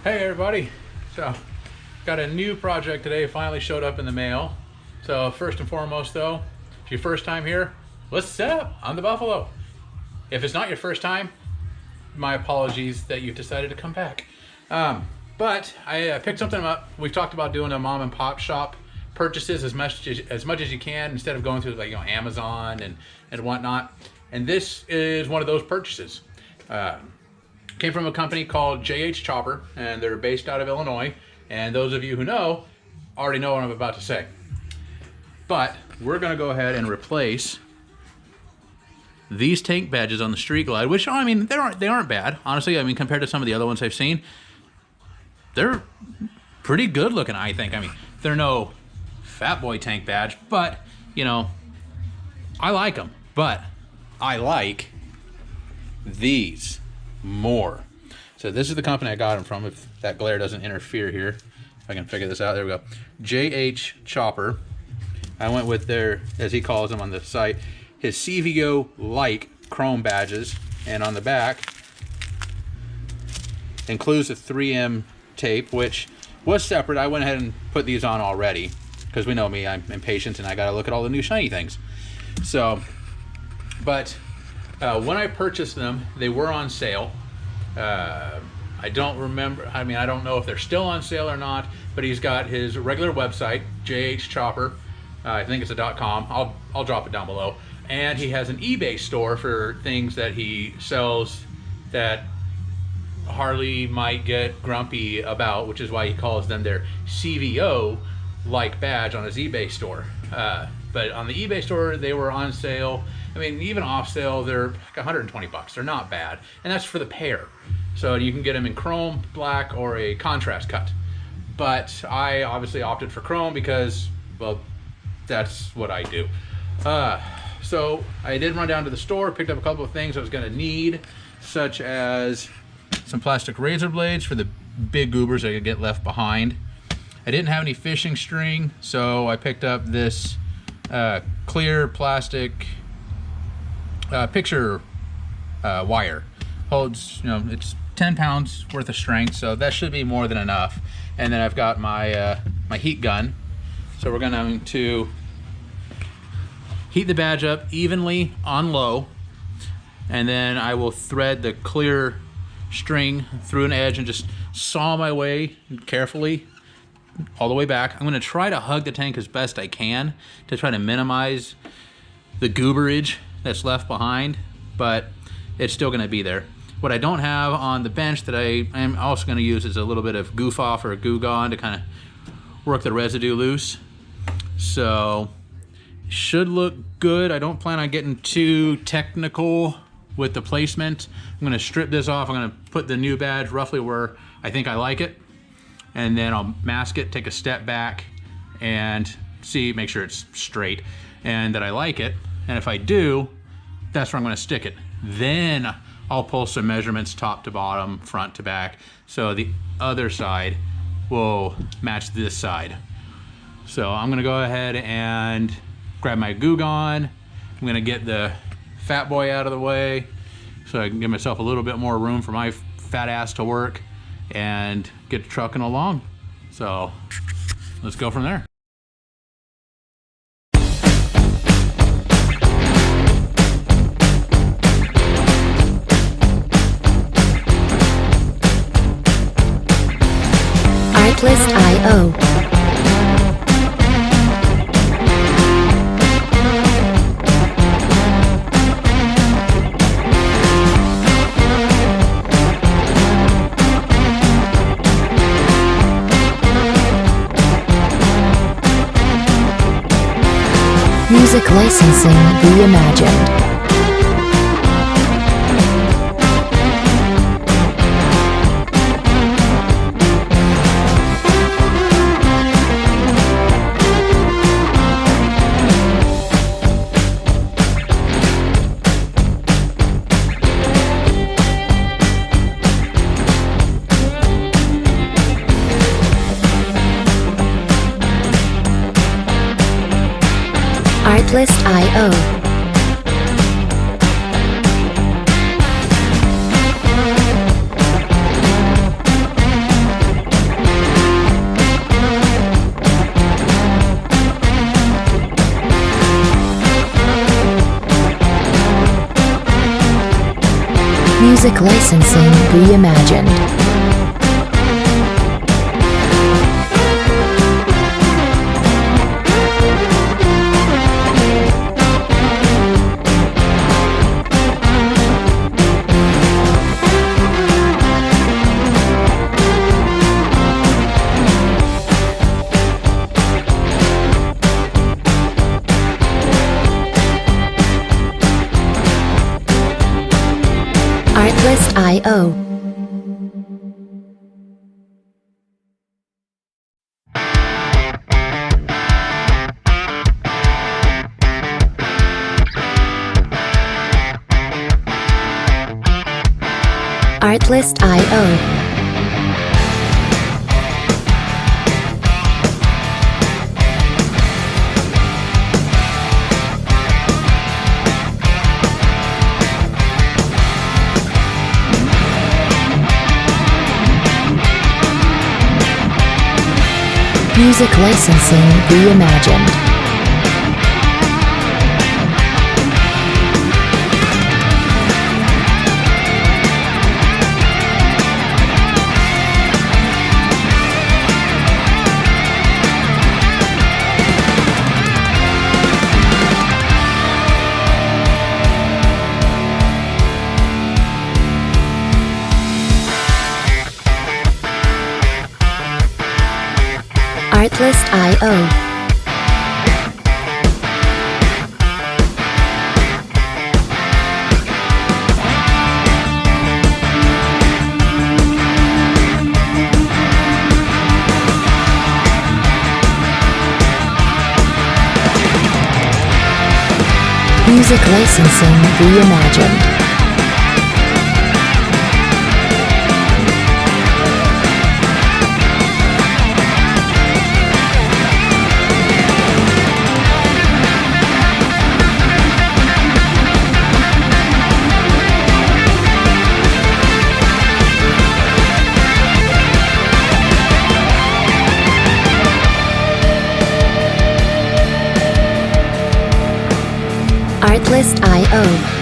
Hey everybody, so got a new project today, finally showed up in the mail. So first and foremost though, if your first time here, what's up? I'm the Buffalo. If it's not your first time, my apologies that you've decided to come back. But I picked something up. We've talked about doing a mom and pop shop purchases as much as you can instead of going through like Amazon and whatnot. And this is one of those purchases. Came from a company called JH Chopper, and they're based out of Illinois. And those of you who know already know what I'm about to say. But we're gonna go ahead and replace these tank badges on the Street Glide, which I mean they aren't bad, honestly. I mean, compared to some of the other ones I've seen, they're pretty good looking, I think. I mean, they're no Fat Boy tank badge, but you know, I like them. But I like these more. So this is the company I got them from, if that glare doesn't interfere here. If I can figure this out, there we go. JH Chopper. I went with their, as he calls them on the site, his CVO-like chrome badges, and on the back includes a 3M tape, which was separate. I went ahead and put these on already, because we know me, I'm impatient and I gotta look at all the new shiny things. So, but when I purchased them, they were on sale. I don't remember, I mean, I don't know if they're still on sale or not, but he's got his regular website, JH Chopper. I think it's a .com. I'll drop it down below. And he has an eBay store for things that he sells that Harley might get grumpy about, which is why he calls them their CVO-like badge on his eBay store. But on the eBay store, they were on sale. I mean, even off sale, they're like 120 bucks. They're not bad. And that's for the pair. So you can get them in chrome, black, or a contrast cut. But I obviously opted for chrome because, well, that's what I do. So I did run down to the store, picked up a couple of things I was gonna need, such as some plastic razor blades for the big goobers that could get left behind. I didn't have any fishing string, so I picked up this clear plastic picture wire. Holds, you know, it's 10 pounds worth of strength, so that should be more than enough. And then I've got my my heat gun. So we're going to heat the badge up evenly on low, and then I will thread the clear string through an edge and just saw my way carefully all the way back. I'm gonna try to hug the tank as best I can to try to minimize the gooberage that's left behind, but it's still gonna be there. What I don't have on the bench that I am also gonna use is a little bit of goof off or a goo gone to kind of work the residue loose. So should look good. I don't plan on getting too technical with the placement. I'm gonna strip this off. I'm gonna put the new badge roughly where I think I like it, and then I'll mask it, take a step back, and see, make sure it's straight and that I like it. And if I do, that's where I'm gonna stick it. Then I'll pull some measurements top to bottom, front to back, so the other side will match this side. So I'm gonna go ahead and grab my Goo Gone. I'm gonna get the Fat Boy out of the way so I can give myself a little bit more room for my fat ass to work and get trucking along. So let's go from there. Artlist.io. Music licensing reimagined. Artlist.io. Music licensing reimagined. Artlist.io. Artlist.io. Music licensing reimagined. Artlist.io. Music licensing reimagined. Artlist.io.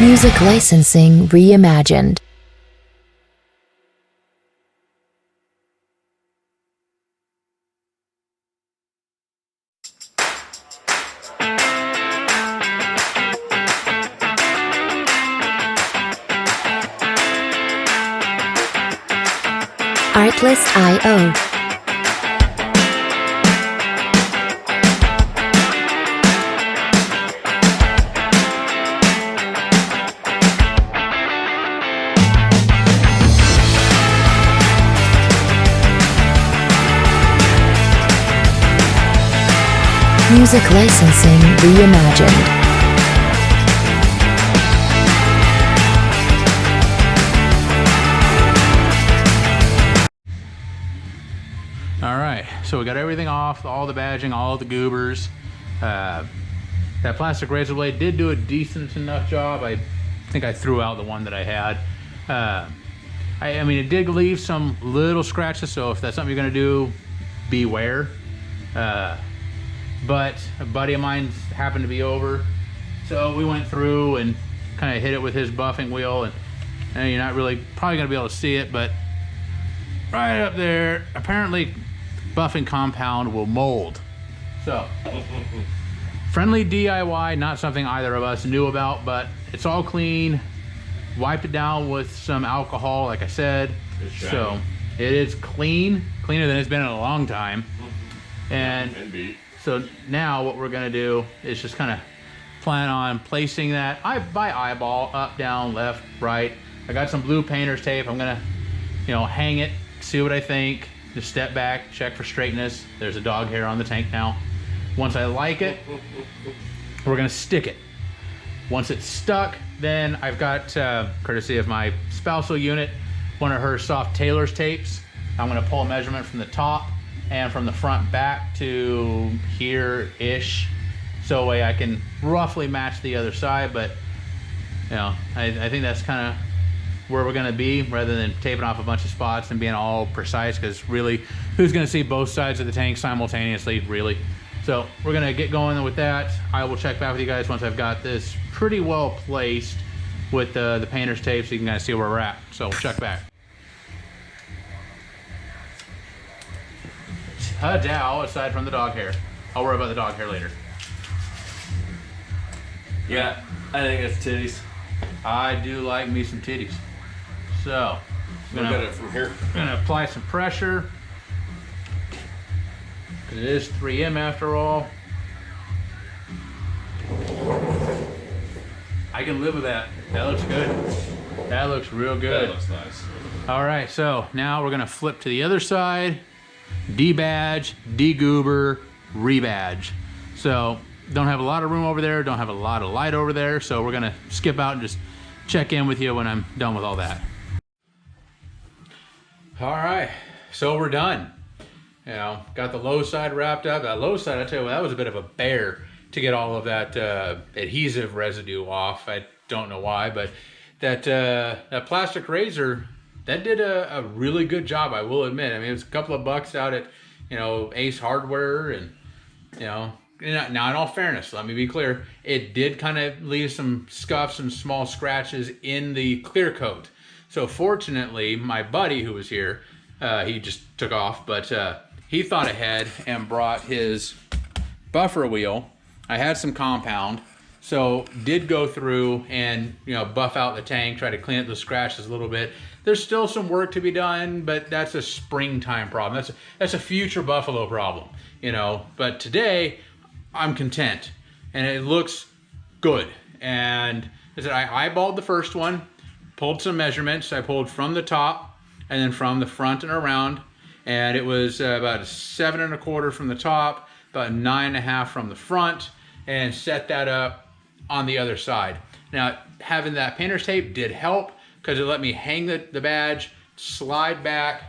Music licensing reimagined. Artlist.io. Music licensing reimagined. All right, so we got everything off, all the badging, all the goobers. That plastic razor blade did do a decent enough job. I think I threw out the one that I had. I mean, it did leave some little scratches, so if that's something you're gonna do, beware. But a buddy of mine happened to be over, so we went through and kind of hit it with his buffing wheel, and you're not really probably gonna be able to see it, but right up there, apparently buffing compound will mold. So friendly DIY, not something either of us knew about, but it's all clean. Wiped it down with some alcohol, like I said. So it is clean, cleaner than it's been in a long time. And so now what we're gonna do is just kind of plan on placing that by eyeball, up, down, left, right. I got some blue painter's tape. I'm gonna, hang it, see what I think. Just step back, check for straightness. There's a dog hair on the tank now. Once I like it, we're gonna stick it. Once it's stuck, then I've got, courtesy of my spousal unit, one of her soft tailor's tapes. I'm gonna pull a measurement from the top and from the front back to here-ish. so way I can roughly match the other side. But you know, I think that's kind of where we're gonna be, rather than taping off a bunch of spots and being all precise, because really, who's gonna see both sides of the tank simultaneously, really? So we're gonna get going with that. I will check back with you guys once I've got this pretty well placed with the painter's tape, so you can kind of see where we're at. So we'll check back. Ta-dow, aside from the dog hair. I'll worry about the dog hair later. Yeah, I think it's titties. I do like me some titties. So, Look at it from here. I'm gonna apply some pressure. It is 3M after all. I can live with that. That looks good. That looks real good. That looks nice. All right, so now we're gonna flip to the other side. Debadge, degoober, rebadge. So don't have a lot of room over there, don't have a lot of light over there, so we're gonna skip out and just check in with you when I'm done with all that. All right, so we're done. You know, got the low side wrapped up. That low side, I tell you what, that was a bit of a bear to get all of that adhesive residue off. I don't know why, but that plastic razor, that did a really good job, I will admit. I mean, it was a couple of bucks out at, you know, Ace Hardware, and, you know, now in all fairness, let me be clear, it did kind of leave some scuffs and small scratches in the clear coat. So fortunately, my buddy who was here, he just took off, but he thought ahead and brought his buffer wheel. I had some compound, so did go through and, you know, buff out the tank, try to clean up the scratches a little bit. There's still some work to be done, but that's a springtime problem. That's a future Buffalo problem, you know. But today, I'm content, and it looks good. And I said, I eyeballed the first one, pulled some measurements. I pulled from the top and then from the front and around, and it was about 7 1/4 from the top, about 9 1/2 from the front, and set that up on the other side. Now, having that painter's tape did help, because it let me hang the badge, slide back,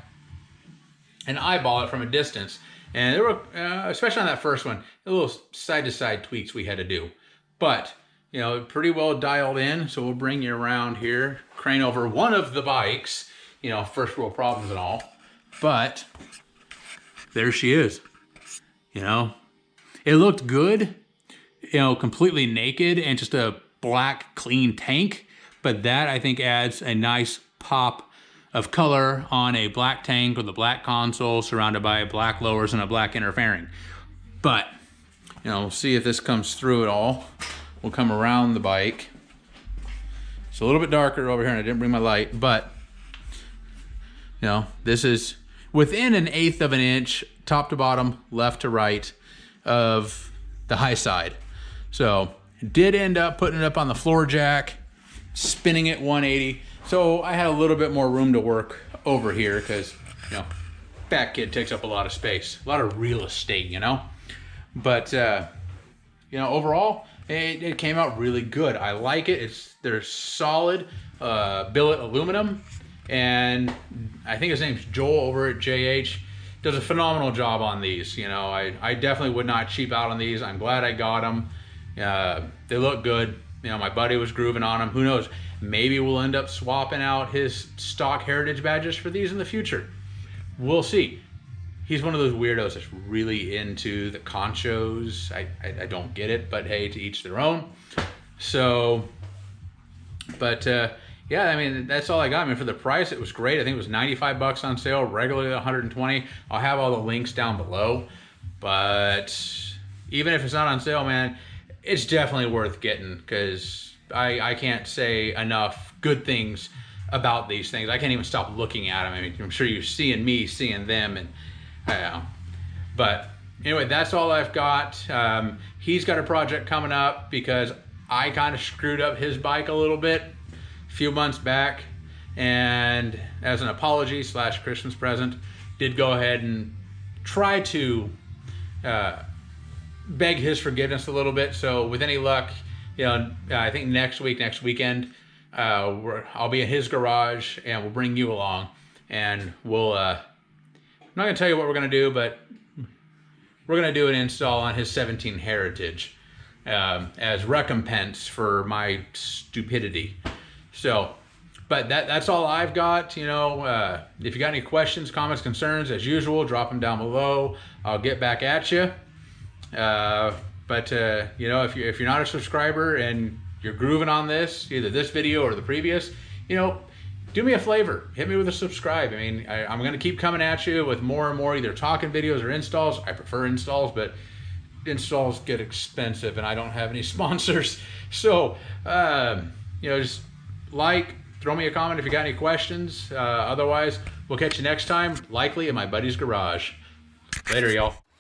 and eyeball it from a distance. And there were, especially on that first one, a little side-to-side tweaks we had to do. But, you know, pretty well dialed in, so we'll bring you around here, crane over one of the bikes, you know, first world problems and all. But there she is. You know, it looked good, you know, completely naked and just a black, clean tank. But that, I think, adds a nice pop of color on a black tank with a black console surrounded by black lowers and a black inner fairing. But, you know, we'll see if this comes through at all. We'll come around the bike. It's a little bit darker over here, and I didn't bring my light, but, you know, this is within 1/8 of an inch, top to bottom, left to right, of the high side. So, did end up putting it up on the floor jack, spinning it 180. So I had a little bit more room to work over here, because, you know, fat kid takes up a lot of space, a lot of real estate, you know. But you know, overall, it came out really good. I like it. They're solid billet aluminum, and I think his name's Joel over at JH. Does a phenomenal job on these. You know, I definitely would not cheap out on these. I'm glad I got them. They look good. You know, my buddy was grooving on them. Who knows? Maybe we'll end up swapping out his stock heritage badges for these in the future. We'll see. He's one of those weirdos that's really into the conchos. I don't get it, but hey, to each their own. So, but yeah, I mean, that's all I got. I mean, for the price, it was great. I think it was 95 bucks on sale, regularly 120. I'll have all the links down below. But even if it's not on sale, man, it's definitely worth getting, because I can't say enough good things about these things. I can't even stop looking at them. I mean, I'm sure you're seeing me, seeing them, and but anyway, that's all I've got. He's got a project coming up, because I kind of screwed up his bike a little bit a few months back, and as an apology / Christmas present, did go ahead and try to beg his forgiveness a little bit. So with any luck, you know, I think next weekend, I'll be in his garage, and we'll bring you along, and we'll, I'm not gonna tell you what we're gonna do, but we're gonna do an install on his 17 Heritage. as recompense for my stupidity. So, but that's all I've got. You know, if you got any questions, comments, concerns, as usual, drop them down below. I'll get back at you. But you know, if you're not a subscriber and you're grooving on this, either this video or the previous, you know, do me a favor, hit me with a subscribe. I mean, I'm going to keep coming at you with more and more either talking videos or installs. I prefer installs, but installs get expensive and I don't have any sponsors. So, you know, just throw me a comment if you got any questions. Otherwise, we'll catch you next time, likely in my buddy's garage. Later, y'all.